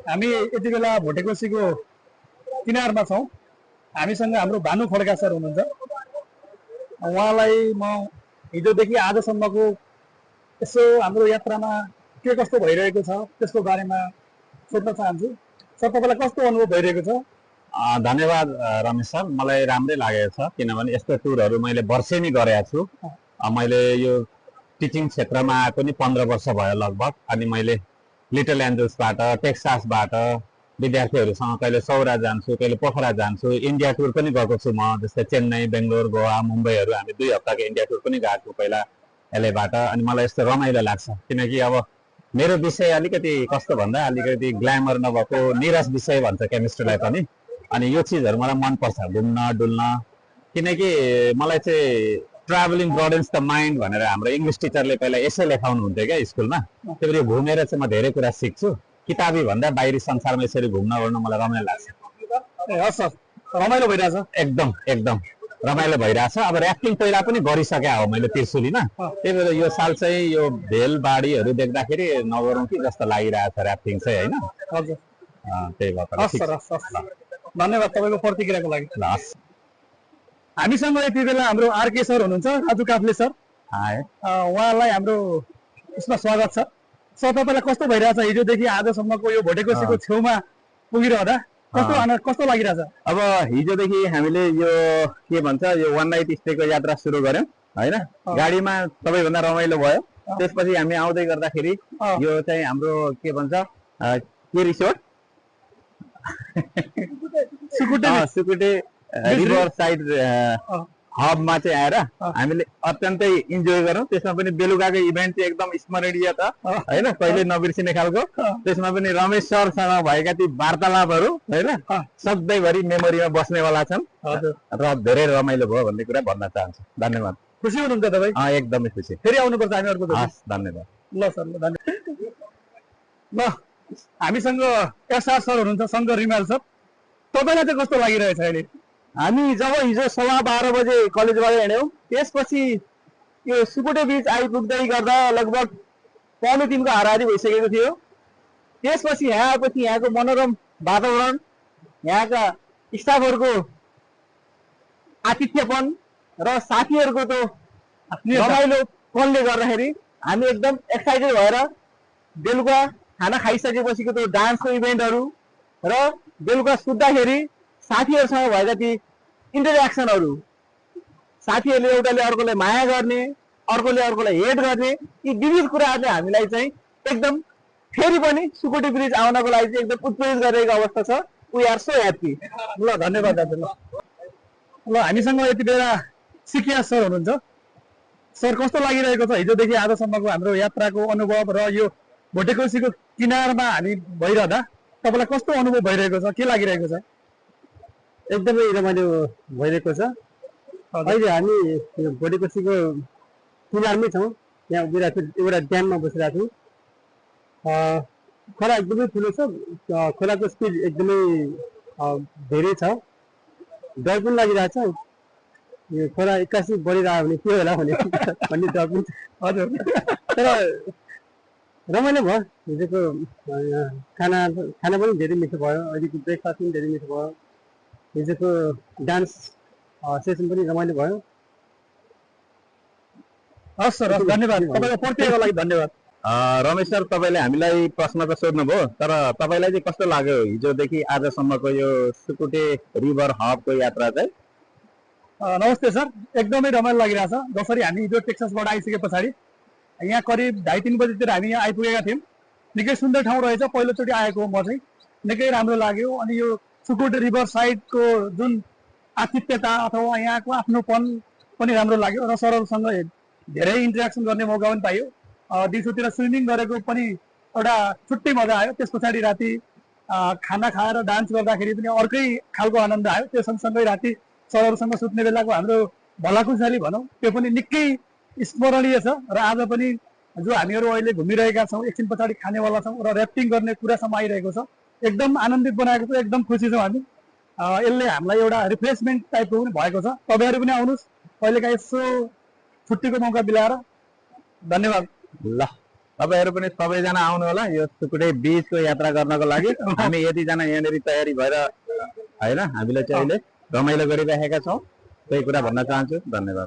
हामी यति बेला भोटेकोसीको किनारमा छौँ। हामीसँग हाम्रो भानु खड्का सर हुनुहुन्छ। उहाँलाई म हिजोदेखि आजसम्मको यसो हाम्रो यात्रामा के कस्तो भइरहेको छ त्यसको बारेमा सोध्न चाहन्छु। सर, तपाईँलाई कस्तो अनुभव भइरहेको छ? धन्यवाद रमेश सर, मलाई राम्रै लागेको छ किनभने यस्तो टुरहरू मैले वर्षेनी गरेको छु। मैले यो टिचिङ क्षेत्रमा आएको नि 15 वर्ष भयो लगभग। अनि मैले लिटल एन्जल्सबाट टेक्सासबाट विद्यार्थीहरूसँग कहिले सौरा जान्छु, कहिले पोखरा जान्छु। इन्डिया टुर पनि गएको छु म, जस्तै चेन्नई, बेङ्गलोर, गोवा, मुम्बईहरू हामी 2 हप्ताको इन्डिया टुर पनि गएको छु पहिला एलएबाट। अनि मलाई यस्तो रमाइलो लाग्छ किनकि अब मेरो विषय अलिकति कस्तो भन्दा अलिकति ग्ल्यामर नभएको निरस विषय भन्छ केमिस्ट्रीलाई पनि। अनि यो चिजहरू मलाई मनपर्छ, घुम्न डुल्न। किनकि मलाई चाहिँ ट्राभलिङ ब्रोडेन्स द माइन्ड भनेर हाम्रो इङ्ग्लिस टिचरले पहिला यसै लेखाउनु हुन्थ्यो क्या स्कुलमा। त्यही भएर घुमेर चाहिँ म धेरै कुरा सिक्छु। किताबी भन्दा बाहिरी संसारमा यसरी घुम्न ओर्न मलाई रमाइलो लाग्छ। हस् सर, रमाइलो भइरहेछ? एकदम एकदम रमाइलो भइरहेछ। अब ऱ्याफ्टिङ पहिला पनि गरिसके हो मैले त्रिशुलीमा। त्यही भएर यो साल चाहिँ यो भेल बाढीहरू देख्दाखेरि नगरौँ कि जस्तो लागिरहेछ ऱ्याफ्टिङ चाहिँ, होइन? हजुर, त्यही भएर धन्यवाद तपाईँको प्रतिक्रियाको लागि। हस्। हामीसँग यति बेला हाम्रो आरके सर हुनुहुन्छ, राजु काफ्ले सर। उहाँलाई हाम्रो यसमा स्वागत छ। सर, तपाईँलाई कस्तो भइरहेछ हिजोदेखि आजसम्मको यो भोटेकोसीको छेउमा पुगिरहँदा कस्तो लागिरहेछ? अब हिजोदेखि हामीले यो के भन्छ यो वन नाइट स्टेको यात्रा सुरु गर्यौँ, होइन? गाडीमा सबैभन्दा रमाइलो भयो। त्यसपछि हामी आउँदै गर्दाखेरि यो चाहिँ हाम्रो के भन्छ के रिसोर्ट सुकुटे रिभर साइड हबमा चाहिँ आएर हामीले अत्यन्तै इन्जोय गरौँ। त्यसमा पनि बेलुकाको इभेन्ट चाहिँ एकदम स्मरणीय त, होइन? कहिले नबिर्सिने खालको। त्यसमा पनि रमेश सरसँग भएका ती वार्तालापहरू, होइन, सधैँभरि मेमोरीमा बस्नेवाला छन् र धेरै रमाइलो भयो भन्ने कुरा भन्न चाहन्छु। धन्यवाद। खुसी हुनुहुन्छ तपाईँ? एकदमै खुसी। फेरि आउनुपर्छ हामी अर्को। धन्यवाद। ल सर, धन्यवाद। ल, हामीसँग एसआर सर हुनुहुन्छ, शङ्कर रिमाल सर। तपाईँलाई चाहिँ कस्तो लागिरहेछ अहिले? हामी जब हिजो 12:15 बजे कलेजबाट हिँड्यौँ, त्यसपछि यो सुकुटे ब्रिज आइपुग्दै गर्दा लगभग 2:45 को हाराहारी भइसकेको थियो। त्यसपछि यहाँ आएपछि यहाँको मनोरम वातावरण, यहाँका स्टाफहरूको आतिथ्यपन र साथीहरूको त्यो रमाइलोपनले गर्दाखेरि हामी एकदम एक्साइटेड भएर बेलुका खाना खाइसकेपछिको त्यो डान्सको इभेन्टहरू र बेलुका सुत्दाखेरि साथीहरूसँग भएका ती इन्टरेक्सनहरू, साथीहरूले एउटाले अर्कोलाई माया गर्ने, अर्कोले अर्कोलाई हेट गर्ने, यी विविध कुराहरूले हामीलाई चाहिँ एकदम फेरि पनि सुकुटे ब्रिज आउनको लागि चाहिँ एकदम उत्प्रेरित गरेको अवस्था छ। We are so happy. ल, धन्यवाद दाजु। ल, हामीसँग यति बेला सिकिया सर हुनुहुन्छ। सर, कस्तो लागिरहेको छ हिजोदेखि आजसम्मको हाम्रो यात्राको अनुभव र यो भोटेकोसीको किनारमा हामी भइरहँदा तपाईँलाई कस्तो अनुभव भइरहेको छ, के लागिरहेको छ? एकदमै रमाइलो भइरहेको छ। अहिले हामी भोटेकोसीको किनारमै छौँ। यहाँ उभिरहेको एउटा ड्याममा बसिरहेको छौँ। खोला एकदमै ठुलो छ। खोलाको स्पिड एकदमै धेरै छ। डर पनि लागिरहेछ। यो खोला 81 बढिरह्यो भने के होला भन्ने डर पनि छ। हजुर, तर रमाइलो भयो। हिजोको खाना पनि धेरै मिठो भयो। अहिलेको ब्रेकफास्ट पनि धेरै मिठो भयो। हिजोको डान्स सेसन पनि रमाइलो भयो। हस् सर, धन्यवाद। तपाईँको प्रतिक्रियाको लागि धन्यवाद। रमेश सर, तपाईँले हामीलाई प्रश्न त सोध्नुभयो, तर तपाईँलाई चाहिँ कस्तो लाग्यो हिजोदेखि आजसम्मको यो सुकुटे रिभर हबको यात्रा चाहिँ? नमस्ते सर, एकदमै रमाइलो लागिरहेछ। जसरी हामी हिजो टेक्सासबाट आइसके पछाडि यहाँ करिब 2:30 बजीतिर हामी यहाँ आइपुगेका थियौँ। निकै सुन्दर ठाउँ रहेछ। पहिलोचोटि आएको म चाहिँ, निकै राम्रो लाग्यो। अनि यो सुकुटे रिभर साइडको जुन आतिथ्यता अथवा यहाँको आफ्नोपन पनि राम्रो लाग्यो र सरहरूसँग धेरै इन्टरेक्सन गर्ने मौका पनि पाइयो। दिउँसोतिर स्विमिङ गरेको पनि एउटा छुट्टै मजा आयो। त्यस पछाडि राति खाना खाएर डान्स गर्दाखेरि पनि अर्कै खालको आनन्द आयो। त्यो सँगसँगै राति सरहरूसँग सुत्ने बेलाको हाम्रो भलाकुसारी भनौँ, त्यो पनि निकै स्मरणीय छ। र आज पनि जो हामीहरू अहिले घुमिरहेका छौँ, एकछिन पछाडि खानेवाला छौँ र ऱ्याफ्टिङ गर्ने कुरासम्म आइरहेको छ। एकदम आनन्दित बनाएको छ, एकदम खुसी छौँ हामी। यसले हामीलाई एउटा रिफ्रेसमेन्ट टाइपको पनि भएको छ। तपाईँहरू पनि आउनुहोस् कहिलेकाहीँ यसो छुट्टीको मौका मिलाएर। धन्यवाद। ल, तपाईँहरू पनि सबैजना आउनु होला यो सुकुटे बीचको यात्रा गर्नको लागि हामी यतिजना यहाँनिर तयारी भएर होइन हामीले चाहिँ अहिले रमाइलो गरिरहेका छौँ त्यही कुरा भन्न चाहन्छु धन्यवाद